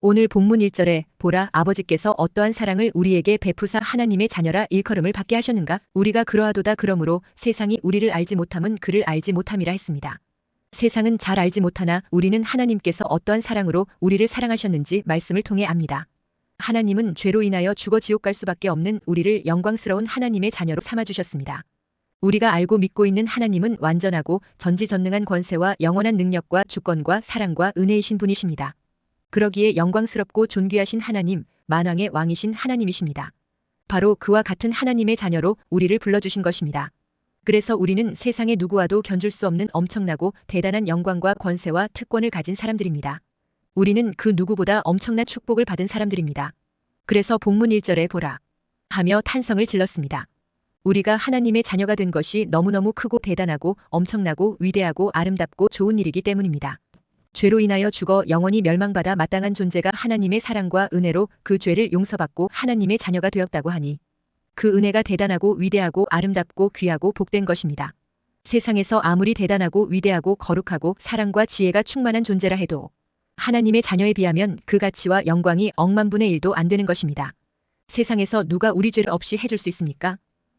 오늘 본문 1절에 보라 아버지께서 어떠한 사랑을 우리에게 베푸사 하나님의 자녀라 일컬음을 받게 하셨는가? 우리가 그러하도다 그러므로 세상이 우리를 알지 못함은 그를 알지 못함이라 했습니다. 세상은 잘 알지 못하나 우리는 하나님께서 어떠한 사랑으로 우리를 사랑하셨는지 말씀을 통해 압니다. 하나님은 죄로 인하여 죽어 지옥 갈 수밖에 없는 우리를 영광스러운 하나님의 자녀로 삼아주셨습니다. 우리가 알고 믿고 있는 하나님은 완전하고 전지전능한 권세와 영원한 능력과 주권과 사랑과 은혜이신 분이십니다. 그러기에 영광스럽고 존귀하신 하나님, 만왕의 왕이신 하나님이십니다. 바로 그와 같은 하나님의 자녀로 우리를 불러주신 것입니다. 그래서 우리는 세상의 누구와도 견줄 수 없는 엄청나고 대단한 영광과 권세와 특권을 가진 사람들입니다. 우리는 그 누구보다 엄청난 축복을 받은 사람들입니다. 그래서 본문 1절에 보라 하며 탄성을 질렀습니다. 우리가 하나님의 자녀가 된 것이 너무너무 크고 대단하고 엄청나고 위대하고 아름답고 좋은 일이기 때문입니다. 죄로 인하여 죽어 영원히 멸망받아 마땅한 존재가 하나님의 사랑과 은혜로 그 죄를 용서받고 하나님의 자녀가 되었다고 하니 그 은혜가 대단하고 위대하고 아름답고 귀하고 복된 것입니다. 세상에서 아무리 대단하고 위대하고 거룩하고 사랑과 지혜가 충만한 존재라 해도 하나님의 자녀에 비하면 그 가치와 영광이 억만분의 1도 안 되는 것입니다. 세상에서 누가 우리 죄를 없이 해줄 수 있습니까?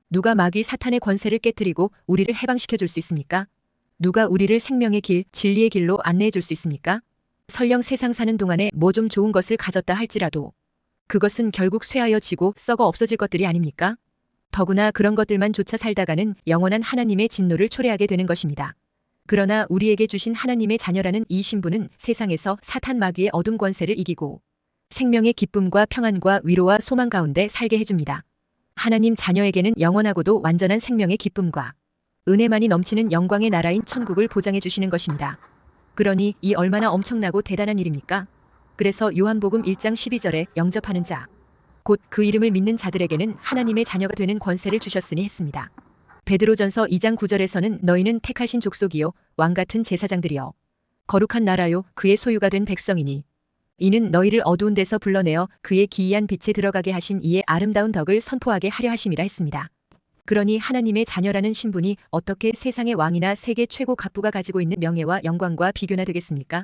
누가 마귀 사탄의 권세를 깨뜨리고 우리를 해방시켜 줄 수 있습니까? 누가 우리를 생명의 길, 진리의 길로 안내해 줄 수 있습니까? 설령 세상 사는 동안에 뭐 좀 좋은 것을 가졌다 할지라도 그것은 결국 쇠하여 지고 썩어 없어질 것들이 아닙니까? 더구나 그런 것들만 조차 살다가는 영원한 하나님의 진노를 초래하게 되는 것입니다. 그러나 우리에게 주신 하나님의 자녀라는 이 신분은 세상에서 사탄 마귀의 어둠 권세를 이기고 생명의 기쁨과 평안과 위로와 소망 가운데 살게 해줍니다. 하나님 자녀에게는 영원하고도 완전한 생명의 기쁨과 은혜만이 넘치는 영광의 나라인 천국을 보장해 주시는 것입니다. 그러니 이 얼마나 엄청나고 대단한 일입니까? 그래서 요한복음 1장 12절에 영접하는 자, 곧 그 이름을 믿는 자들에게는 하나님의 자녀가 되는 권세를 주셨으니 했습니다. 베드로전서 2장 9절에서는 너희는 택하신 족속이요 왕같은 제사장들이요 거룩한 나라요 그의 소유가 된 백성이니 이는 너희를 어두운 데서 불러내어 그의 기이한 빛에 들어가게 하신 이의 아름다운 덕을 선포하게 하려 하심이라 했습니다. 그러니 하나님의 자녀라는 신분이 어떻게 세상의 왕이나 세계 최고 갑부가 가지고 있는 명예와 영광과 비교나 되겠습니까?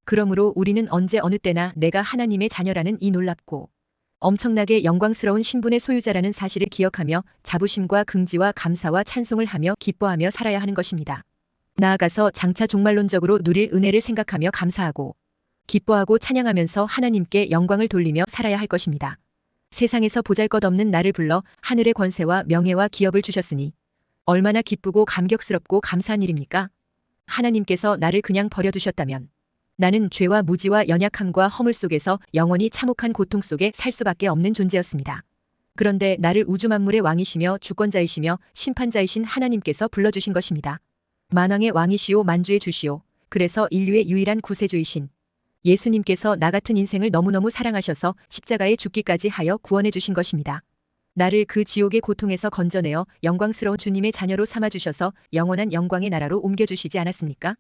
그러므로 우리는 언제 어느 때나 내가 하나님의 자녀라는 이 놀랍고 엄청나게 영광스러운 신분의 소유자라는 사실을 기억하며 자부심과 긍지와 감사와 찬송을 하며 기뻐하며 살아야 하는 것입니다. 나아가서 장차 종말론적으로 누릴 은혜를 생각하며 감사하고 기뻐하고 찬양하면서 하나님께 영광을 돌리며 살아야 할 것입니다. 세상에서 보잘것없는 나를 불러 하늘의 권세와 명예와 기업을 주셨으니 얼마나 기쁘고 감격스럽고 감사한 일입니까? 하나님께서 나를 그냥 버려두셨다면 나는 죄와 무지와 연약함과 허물 속에서 영원히 참혹한 고통 속에 살 수밖에 없는 존재였습니다. 그런데 나를 우주 만물의 왕이시며 주권자이시며 심판자이신 하나님께서 불러주신 것입니다. 만왕의 왕이시오 만주의 주시오. 그래서 인류의 유일한 구세주이신 예수님께서 나 같은 인생을 너무너무 사랑하셔서 십자가에 죽기까지 하여 구원해 주신 것입니다. 나를 그 지옥의 고통에서 건져내어 영광스러운 주님의 자녀로 삼아주셔서 영원한 영광의 나라로 옮겨주시지 않았습니까?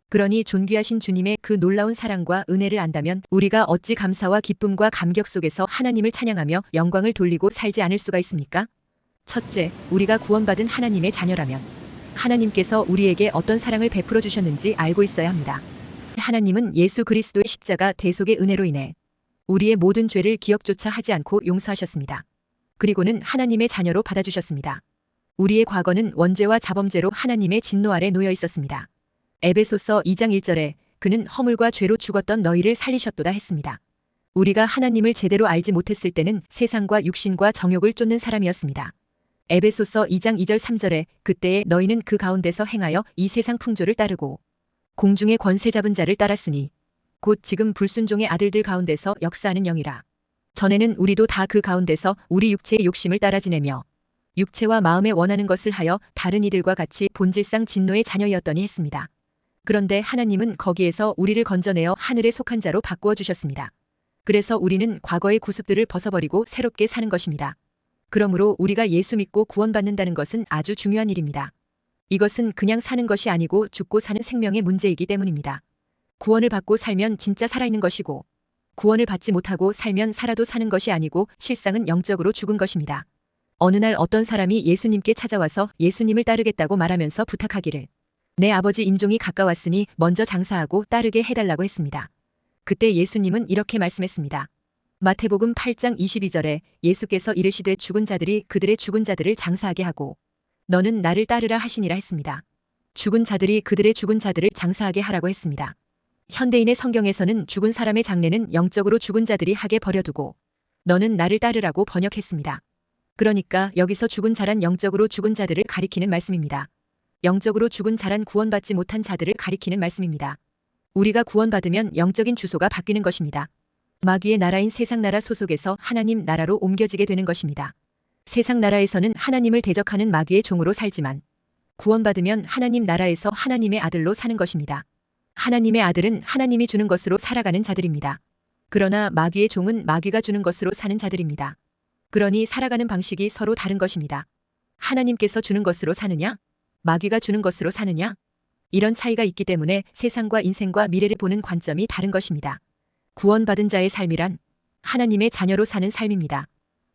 그러니 존귀하신 주님의 그 놀라운 사랑과 은혜를 안다면 우리가 어찌 감사와 기쁨과 감격 속에서 하나님을 찬양하며 영광을 돌리고 살지 않을 수가 있습니까? 첫째, 우리가 구원받은 하나님의 자녀라면 하나님께서 우리에게 어떤 사랑을 베풀어 주셨는지 알고 있어야 합니다. 하나님은 예수 그리스도의 십자가 대속의 은혜로 인해 우리의 모든 죄를 기억조차 하지 않고 용서하셨습니다. 그리고는 하나님의 자녀로 받아주셨습니다. 우리의 과거는 원죄와 자범죄로 하나님의 진노 아래 놓여 있었습니다. 에베소서 2장 1절에 그는 허물과 죄로 죽었던 너희를 살리셨도다 했습니다. 우리가 하나님을 제대로 알지 못했을 때는 세상과 육신과 정욕을 쫓는 사람이었습니다. 에베소서 2장 2절 3절에 그때에 너희는 그 가운데서 행하여 이 세상 풍조를 따르고 공중의 권세 잡은 자를 따랐으니 곧 지금 불순종의 아들들 가운데서 역사하는 영이라. 전에는 우리도 다 그 가운데서 우리 육체의 욕심을 따라 지내며 육체와 마음에 원하는 것을 하여 다른 이들과 같이 본질상 진노의 자녀였더니 했습니다. 그런데 하나님은 거기에서 우리를 건져내어 하늘에 속한 자로 바꾸어 주셨습니다. 그래서 우리는 과거의 구습들을 벗어버리고 새롭게 사는 것입니다. 그러므로 우리가 예수 믿고 구원받는다는 것은 아주 중요한 일입니다. 이것은 그냥 사는 것이 아니고 죽고 사는 생명의 문제이기 때문입니다. 구원을 받고 살면 진짜 살아있는 것이고 구원을 받지 못하고 살면 살아도 사는 것이 아니고 실상은 영적으로 죽은 것입니다. 어느 날 어떤 사람이 예수님께 찾아와서 예수님을 따르겠다고 말하면서 부탁하기를 내 아버지 임종이 가까웠으니 먼저 장사하고 따르게 해달라고 했습니다. 그때 예수님은 이렇게 말씀했습니다. 마태복음 8장 22절에 예수께서 이르시되 죽은 자들이 그들의 죽은 자들을 장사하게 하고 너는 나를 따르라 하시니라 했습니다. 죽은 자들이 그들의 죽은 자들을 장사하게 하라고 했습니다. 현대인의 성경에서는 죽은 사람의 장례는 영적으로 죽은 자들이 하게 버려두고 너는 나를 따르라고 번역했습니다. 그러니까 여기서 죽은 자란 영적으로 죽은 자들을 가리키는 말씀입니다. 영적으로 죽은 자란 구원받지 못한 자들을 가리키는 말씀입니다. 우리가 구원받으면 영적인 주소가 바뀌는 것입니다. 마귀의 나라인 세상 나라 소속에서 하나님 나라로 옮겨지게 되는 것입니다. 세상 나라에서는 하나님을 대적하는 마귀의 종으로 살지만 구원받으면 하나님 나라에서 하나님의 아들로 사는 것입니다. 하나님의 아들은 하나님이 주는 것으로 살아가는 자들입니다. 그러나 마귀의 종은 마귀가 주는 것으로 사는 자들입니다. 그러니 살아가는 방식이 서로 다른 것입니다. 하나님께서 주는 것으로 사느냐? 마귀가 주는 것으로 사느냐? 이런 차이가 있기 때문에 세상과 인생과 미래를 보는 관점이 다른 것입니다. 구원받은 자의 삶이란 하나님의 자녀로 사는 삶입니다.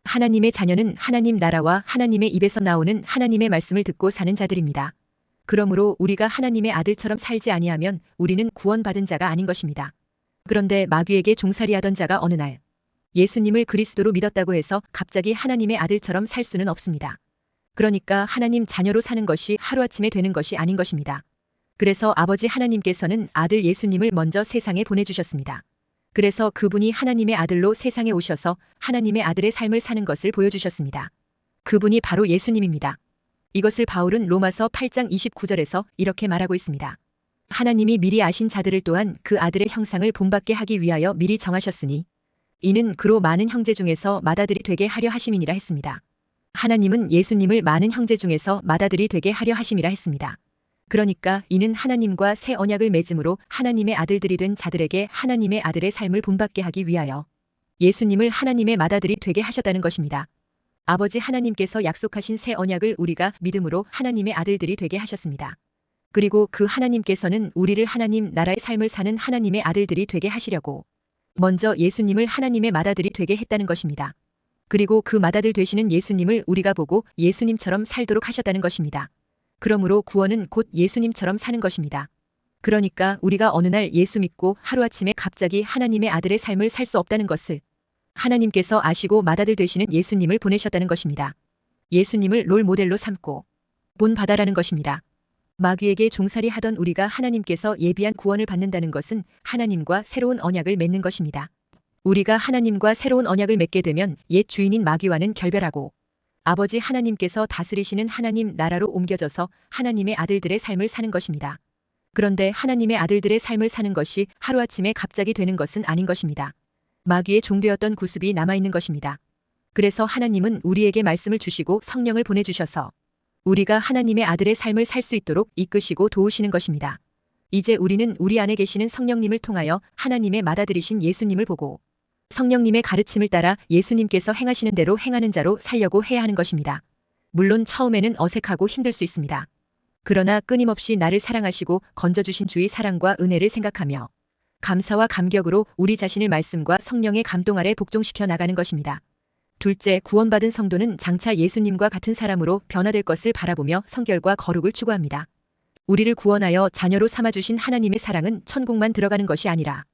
하나님의 자녀는 하나님 나라와 하나님의 입에서 나오는 하나님의 말씀을 듣고 사는 자들입니다. 그러므로 우리가 하나님의 아들처럼 살지 아니하면 우리는 구원받은 자가 아닌 것입니다. 그런데 마귀에게 종살이하던 자가 어느 날 예수님을 그리스도로 믿었다고 해서 갑자기 하나님의 아들처럼 살 수는 없습니다. 그러니까 하나님 자녀로 사는 것이 하루아침에 되는 것이 아닌 것입니다. 그래서 아버지 하나님께서는 아들 예수님을 먼저 세상에 보내주셨습니다. 그래서 그분이 하나님의 아들로 세상에 오셔서 하나님의 아들의 삶을 사는 것을 보여주셨습니다. 그분이 바로 예수님입니다. 이것을 바울은 로마서 8장 29절에서 이렇게 말하고 있습니다. 하나님이 미리 아신 자들을 또한 그 아들의 형상을 본받게 하기 위하여 미리 정하셨으니 이는 그로 많은 형제 중에서 맏아들이 되게 하려 하심이니라 했습니다. 하나님은 예수님을 많은 형제 중에서 맏아들이 되게 하려 하심이라 했습니다. 그러니까 이는 하나님과 새 언약을 맺음으로 하나님의 아들들이 된 자들에게 하나님의 아들의 삶을 본받게 하기 위하여 예수님을 하나님의 맏아들이 되게 하셨다는 것입니다. 아버지 하나님께서 약속하신 새 언약을 우리가 믿음으로 하나님의 아들들이 되게 하셨습니다. 그리고 그 하나님께서는 우리를 하나님 나라의 삶을 사는 하나님의 아들들이 되게 하시려고 먼저 예수님을 하나님의 맏아들이 되게 했다는 것입니다. 그리고 그 맏아들 되시는 예수님을 우리가 보고 예수님처럼 살도록 하셨다는 것입니다. 그러므로 구원은 곧 예수님처럼 사는 것입니다. 그러니까 우리가 어느 날 예수 믿고 하루아침에 갑자기 하나님의 아들의 삶을 살 수 없다는 것을 하나님께서 아시고 맏아들 되시는 예수님을 보내셨다는 것입니다. 예수님을 롤 모델로 삼고 본받아라는 것입니다. 마귀에게 종살이 하던 우리가 하나님께서 예비한 구원을 받는다는 것은 하나님과 새로운 언약을 맺는 것입니다. 우리가 하나님과 새로운 언약을 맺게 되면 옛 주인인 마귀와는 결별하고 아버지 하나님께서 다스리시는 하나님 나라로 옮겨져서 하나님의 아들들의 삶을 사는 것입니다. 그런데 하나님의 아들들의 삶을 사는 것이 하루아침에 갑자기 되는 것은 아닌 것입니다. 마귀의 종되었던 구습이 남아있는 것입니다. 그래서 하나님은 우리에게 말씀을 주시고 성령을 보내주셔서 우리가 하나님의 아들의 삶을 살 수 있도록 이끄시고 도우시는 것입니다. 이제 우리는 우리 안에 계시는 성령님을 통하여 하나님의 맏아들이신 예수님을 보고 성령님의 가르침을 따라 예수님께서 행하시는 대로 행하는 자로 살려고 해야 하는 것입니다. 물론 처음에는 어색하고 힘들 수 있습니다. 그러나 끊임없이 나를 사랑하시고 건져주신 주의 사랑과 은혜를 생각하며 감사와 감격으로 우리 자신을 말씀과 성령의 감동 아래 복종시켜 나가는 것입니다. 둘째, 구원받은 성도는 장차 예수님과 같은 사람으로 변화될 것을 바라보며 성결과 거룩을 추구합니다. 우리를 구원하여 자녀로 삼아주신 하나님의 사랑은 천국만 들어가는 것이 아니라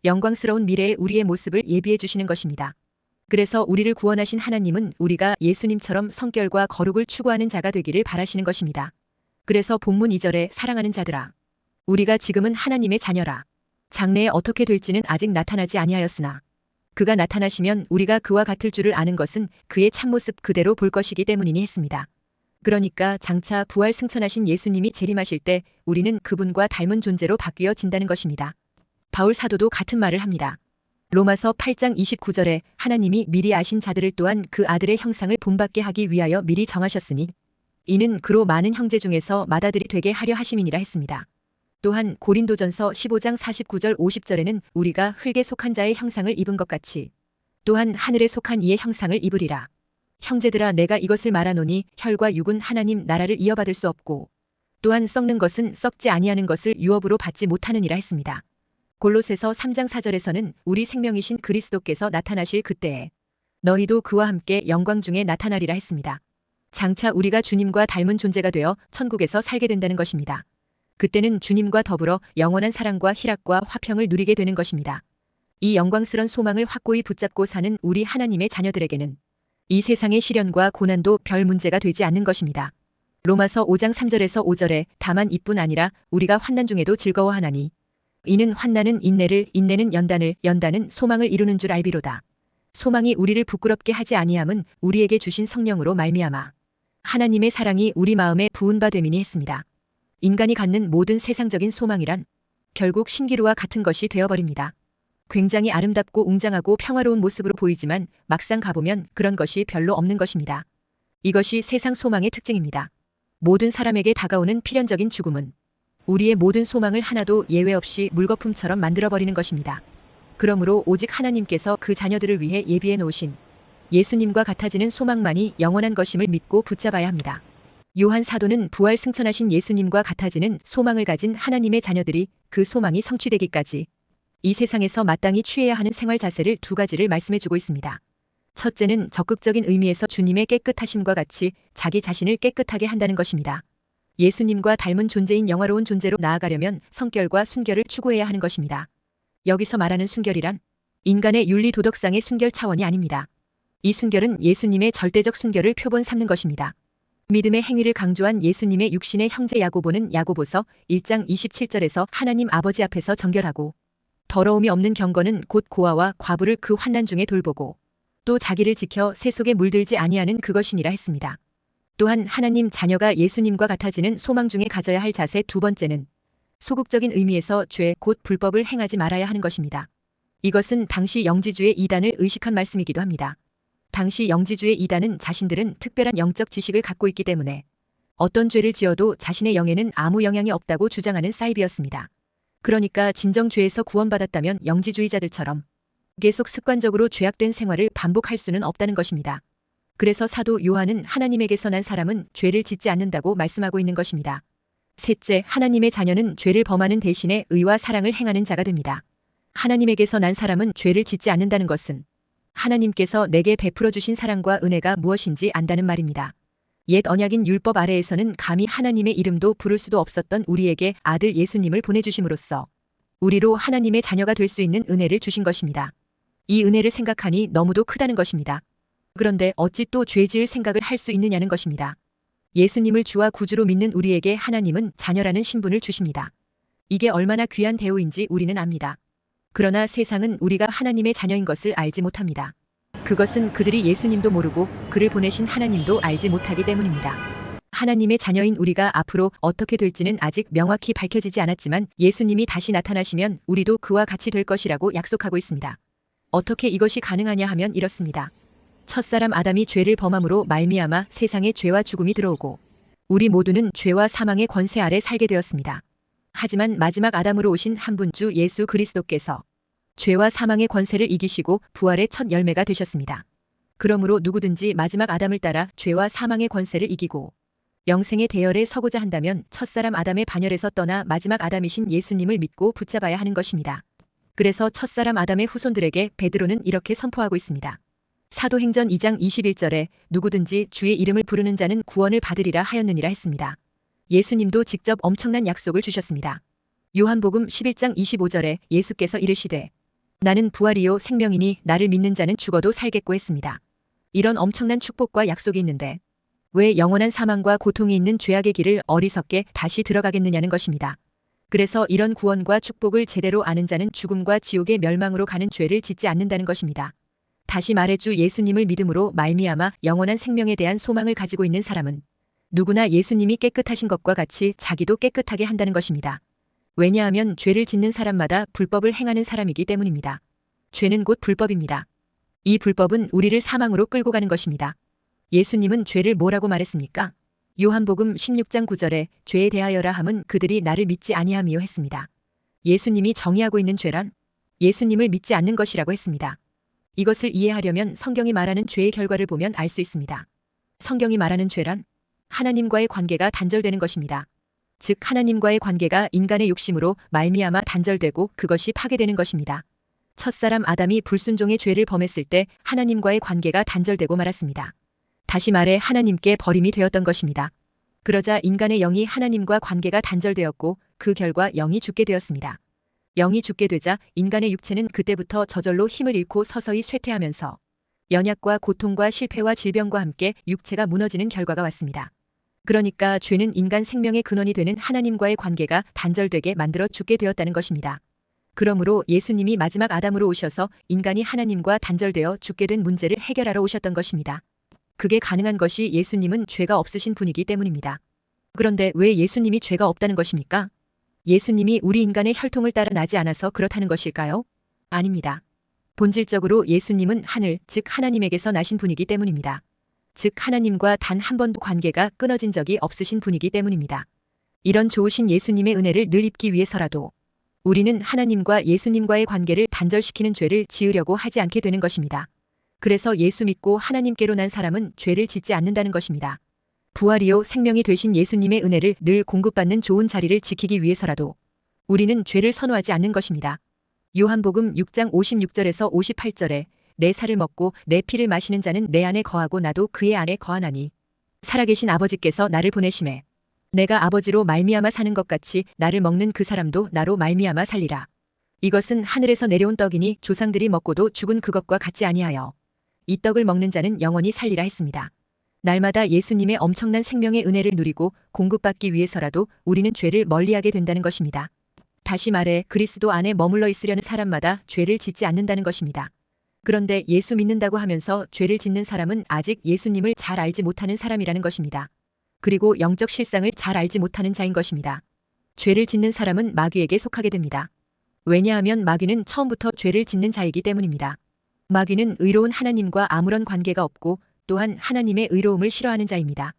영광스러운 미래의 우리의 모습을 예비해 주시는 것입니다. 그래서 우리를 구원하신 하나님은 우리가 예수님처럼 성결과 거룩을 추구하는 자가 되기를 바라시는 것입니다. 그래서 본문 2절에 사랑하는 자들아, 우리가 지금은 하나님의 자녀라. 장래에 어떻게 될지는 아직 나타나지 아니하였으나 그가 나타나시면 우리가 그와 같을 줄을 아는 것은 그의 참모습 그대로 볼 것이기 때문이니 했습니다. 그러니까 장차 부활 승천하신 예수님이 재림하실 때 우리는 그분과 닮은 존재로 바뀌어진다는 것입니다. 바울 사도도 같은 말을 합니다. 로마서 8장 29절에 하나님이 미리 아신 자들을 또한 그 아들의 형상을 본받게 하기 위하여 미리 정하셨으니 이는 그로 많은 형제 중에서 맏아들이 되게 하려 하심이니라 했습니다. 또한 고린도전서 15장 49절 50절에는 우리가 흙에 속한 자의 형상을 입은 것 같이 또한 하늘에 속한 이의 형상을 입으리라. 형제들아, 내가 이것을 말하노니 혈과 육은 하나님 나라를 이어받을 수 없고 또한 썩는 것은 썩지 아니하는 것을 유업으로 받지 못하느니라 했습니다. 골로새서 3장 4절에서는 우리 생명이신 그리스도께서 나타나실 그때에 너희도 그와 함께 영광 중에 나타나리라 했습니다. 장차 우리가 주님과 닮은 존재가 되어 천국에서 살게 된다는 것입니다. 그때는 주님과 더불어 영원한 사랑과 희락과 화평을 누리게 되는 것입니다. 이 영광스런 소망을 확고히 붙잡고 사는 우리 하나님의 자녀들에게는 이 세상의 시련과 고난도 별 문제가 되지 않는 것입니다. 로마서 5장 3절에서 5절에 다만 이뿐 아니라 우리가 환난 중에도 즐거워하나니 이는 환난은 인내를, 인내는 연단을, 연단은 소망을 이루는 줄 알비로다. 소망이 우리를 부끄럽게 하지 아니함은 우리에게 주신 성령으로 말미암아 하나님의 사랑이 우리 마음에 부은 바 됨이니 했습니다. 인간이 갖는 모든 세상적인 소망이란 결국 신기루와 같은 것이 되어버립니다. 굉장히 아름답고 웅장하고 평화로운 모습으로 보이지만 막상 가보면 그런 것이 별로 없는 것입니다. 이것이 세상 소망의 특징입니다. 모든 사람에게 다가오는 필연적인 죽음은 우리의 모든 소망을 하나도 예외 없이 물거품처럼 만들어버리는 것입니다. 그러므로 오직 하나님께서 그 자녀들을 위해 예비해 놓으신 예수님과 같아지는 소망만이 영원한 것임을 믿고 붙잡아야 합니다. 요한 사도는 부활 승천하신 예수님과 같아지는 소망을 가진 하나님의 자녀들이 그 소망이 성취되기까지 이 세상에서 마땅히 취해야 하는 생활 자세를 두 가지를 말씀해주고 있습니다. 첫째는 적극적인 의미에서 주님의 깨끗하심과 같이 자기 자신을 깨끗하게 한다는 것입니다. 예수님과 닮은 존재인 영화로운 존재로 나아가려면 성결과 순결을 추구해야 하는 것입니다. 여기서 말하는 순결이란 인간의 윤리 도덕상의 순결 차원이 아닙니다. 이 순결은 예수님의 절대적 순결을 표본 삼는 것입니다. 믿음의 행위를 강조한 예수님의 육신의 형제 야고보는 야고보서 1장 27절에서 하나님 아버지 앞에서 정결하고 더러움이 없는 경건은 곧 고아와 과부를 그 환난 중에 돌보고 또 자기를 지켜 세 속에 물들지 아니하는 그것이니라 했습니다. 또한 하나님 자녀가 예수님과 같아지는 소망 중에 가져야 할 자세 두 번째는 소극적인 의미에서 죄 곧 불법을 행하지 말아야 하는 것입니다. 이것은 당시 영지주의 이단을 의식한 말씀이기도 합니다. 당시 영지주의 이단은 자신들은 특별한 영적 지식을 갖고 있기 때문에 어떤 죄를 지어도 자신의 영에는 아무 영향이 없다고 주장하는 사이비였습니다. 그러니까 진정 죄에서 구원받았다면 영지주의자들처럼 계속 습관적으로 죄악된 생활을 반복할 수는 없다는 것입니다. 그래서 사도 요한은 하나님에게서 난 사람은 죄를 짓지 않는다고 말씀하고 있는 것입니다. 셋째, 하나님의 자녀는 죄를 범하는 대신에 의와 사랑을 행하는 자가 됩니다. 하나님에게서 난 사람은 죄를 짓지 않는다는 것은 하나님께서 내게 베풀어 주신 사랑과 은혜가 무엇인지 안다는 말입니다. 옛 언약인 율법 아래에서는 감히 하나님의 이름도 부를 수도 없었던 우리에게 아들 예수님을 보내주심으로써 우리로 하나님의 자녀가 될 수 있는 은혜를 주신 것입니다. 이 은혜를 생각하니 너무도 크다는 것입니다. 그런데 어찌 또 죄 지을 생각을 할 수 있느냐는 것입니다. 예수님을 주와 구주로 믿는 우리에게 하나님은 자녀라는 신분을 주십니다. 이게 얼마나 귀한 대우인지 우리는 압니다. 그러나 세상은 우리가 하나님의 자녀인 것을 알지 못합니다. 그것은 그들이 예수님도 모르고 그를 보내신 하나님도 알지 못하기 때문입니다. 하나님의 자녀인 우리가 앞으로 어떻게 될지는 아직 명확히 밝혀지지 않았지만 예수님이 다시 나타나시면 우리도 그와 같이 될 것이라고 약속하고 있습니다. 어떻게 이것이 가능하냐 하면 이렇습니다. 첫사람 아담이 죄를 범함으로 말미암아 세상에 죄와 죽음이 들어오고 우리 모두는 죄와 사망의 권세 아래 살게 되었습니다. 하지만 마지막 아담으로 오신 한 분 주 예수 그리스도께서 죄와 사망의 권세를 이기시고 부활의 첫 열매가 되셨습니다. 그러므로 누구든지 마지막 아담을 따라 죄와 사망의 권세를 이기고 영생의 대열에 서고자 한다면 첫사람 아담의 반열에서 떠나 마지막 아담이신 예수님을 믿고 붙잡아야 하는 것입니다. 그래서 첫사람 아담의 후손들에게 베드로는 이렇게 선포하고 있습니다. 사도행전 2장 21절에 누구든지 주의 이름을 부르는 자는 구원을 받으리라 하였느니라 했습니다. 예수님도 직접 엄청난 약속을 주셨습니다. 요한복음 11장 25절에 예수께서 이르시되 나는 부활이요 생명이니 나를 믿는 자는 죽어도 살겠고 했습니다. 이런 엄청난 축복과 약속이 있는데 왜 영원한 사망과 고통이 있는 죄악의 길을 어리석게 다시 들어가겠느냐는 것입니다. 그래서 이런 구원과 축복을 제대로 아는 자는 죽음과 지옥의 멸망으로 가는 죄를 짓지 않는다는 것입니다. 다시 말해 주 예수님을 믿음으로 말미암아 영원한 생명에 대한 소망을 가지고 있는 사람은 누구나 예수님이 깨끗하신 것과 같이 자기도 깨끗하게 한다는 것입니다. 왜냐하면 죄를 짓는 사람마다 불법을 행하는 사람이기 때문입니다. 죄는 곧 불법입니다. 이 불법은 우리를 사망으로 끌고 가는 것입니다. 예수님은 죄를 뭐라고 말했습니까? 요한복음 16장 9절에 죄에 대하여라 함은 그들이 나를 믿지 아니함이요 했습니다. 예수님이 정의하고 있는 죄란 예수님을 믿지 않는 것이라고 했습니다. 이것을 이해하려면 성경이 말하는 죄의 결과를 보면 알 수 있습니다. 성경이 말하는 죄란 하나님과의 관계가 단절되는 것입니다. 즉 하나님과의 관계가 인간의 욕심으로 말미암아 단절되고 그것이 파괴되는 것입니다. 첫사람 아담이 불순종의 죄를 범했을 때 하나님과의 관계가 단절되고 말았습니다. 다시 말해 하나님께 버림이 되었던 것입니다. 그러자 인간의 영이 하나님과 관계가 단절되었고 그 결과 영이 죽게 되었습니다. 영이 죽게 되자 인간의 육체는 그때부터 저절로 힘을 잃고 서서히 쇠퇴하면서 연약과 고통과 실패와 질병과 함께 육체가 무너지는 결과가 왔습니다. 그러니까 죄는 인간 생명의 근원이 되는 하나님과의 관계가 단절되게 만들어 죽게 되었다는 것입니다. 그러므로 예수님이 마지막 아담으로 오셔서 인간이 하나님과 단절되어 죽게 된 문제를 해결하러 오셨던 것입니다. 그게 가능한 것이 예수님은 죄가 없으신 분이기 때문입니다. 그런데 왜 예수님이 죄가 없다는 것입니까? 예수님이 우리 인간의 혈통을 따라 나지 않아서 그렇다는 것일까요? 아닙니다. 본질적으로 예수님은 하늘, 즉 하나님에게서 나신 분이기 때문입니다. 즉 하나님과 단 한 번도 관계가 끊어진 적이 없으신 분이기 때문입니다. 이런 좋으신 예수님의 은혜를 늘 입기 위해서라도 우리는 하나님과 예수님과의 관계를 단절시키는 죄를 지으려고 하지 않게 되는 것입니다. 그래서 예수 믿고 하나님께로 난 사람은 죄를 짓지 않는다는 것입니다. 부활이요 생명이 되신 예수님의 은혜를 늘 공급받는 좋은 자리를 지키기 위해서라도 우리는 죄를 선호하지 않는 것입니다. 요한복음 6장 56절에서 58절에 내 살을 먹고 내 피를 마시는 자는 내 안에 거하고 나도 그의 안에 거하나니 살아계신 아버지께서 나를 보내심에 내가 아버지로 말미암아 사는 것 같이 나를 먹는 그 사람도 나로 말미암아 살리라. 이것은 하늘에서 내려온 떡이니 조상들이 먹고도 죽은 그것과 같지 아니하여 이 떡을 먹는 자는 영원히 살리라 했습니다. 날마다 예수님의 엄청난 생명의 은혜를 누리고 공급받기 위해서라도 우리는 죄를 멀리하게 된다는 것입니다. 다시 말해 그리스도 안에 머물러 있으려는 사람마다 죄를 짓지 않는다는 것입니다. 그런데 예수 믿는다고 하면서 죄를 짓는 사람은 아직 예수님을 잘 알지 못하는 사람이라는 것입니다. 그리고 영적 실상을 잘 알지 못하는 자인 것입니다. 죄를 짓는 사람은 마귀에게 속하게 됩니다. 왜냐하면 마귀는 처음부터 죄를 짓는 자이기 때문입니다. 마귀는 의로운 하나님과 아무런 관계가 없고 또한 하나님의 의로움을 싫어하는 자입니다.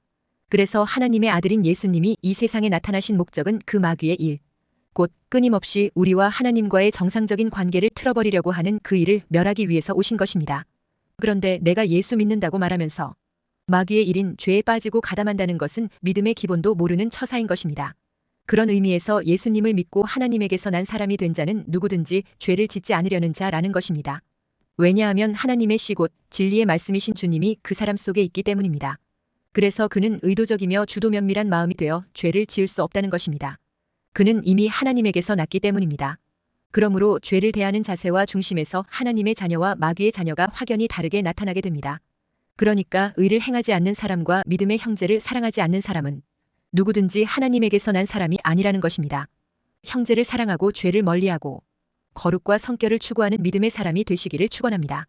그래서 하나님의 아들인 예수님이 이 세상에 나타나신 목적은 그 마귀의 일, 곧 끊임없이 우리와 하나님과의 정상적인 관계를 틀어버리려고 하는 그 일을 멸하기 위해서 오신 것입니다. 그런데 내가 예수 믿는다고 말하면서 마귀의 일인 죄에 빠지고 가담한다는 것은 믿음의 기본도 모르는 처사인 것입니다. 그런 의미에서 예수님을 믿고 하나님에게서 난 사람이 된 자는 누구든지 죄를 짓지 않으려는 자라는 것입니다. 왜냐하면 하나님의 씨 곧 진리의 말씀이신 주님이 그 사람 속에 있기 때문입니다. 그래서 그는 의도적이며 주도 면밀한 마음이 되어 죄를 지을 수 없다는 것입니다. 그는 이미 하나님에게서 났기 때문입니다. 그러므로 죄를 대하는 자세와 중심에서 하나님의 자녀와 마귀의 자녀가 확연히 다르게 나타나게 됩니다. 그러니까 의를 행하지 않는 사람과 믿음의 형제를 사랑하지 않는 사람은 누구든지 하나님에게서 난 사람이 아니라는 것입니다. 형제를 사랑하고 죄를 멀리하고 거룩과 성결을 추구하는 믿음의 사람이 되시기를 축원합니다.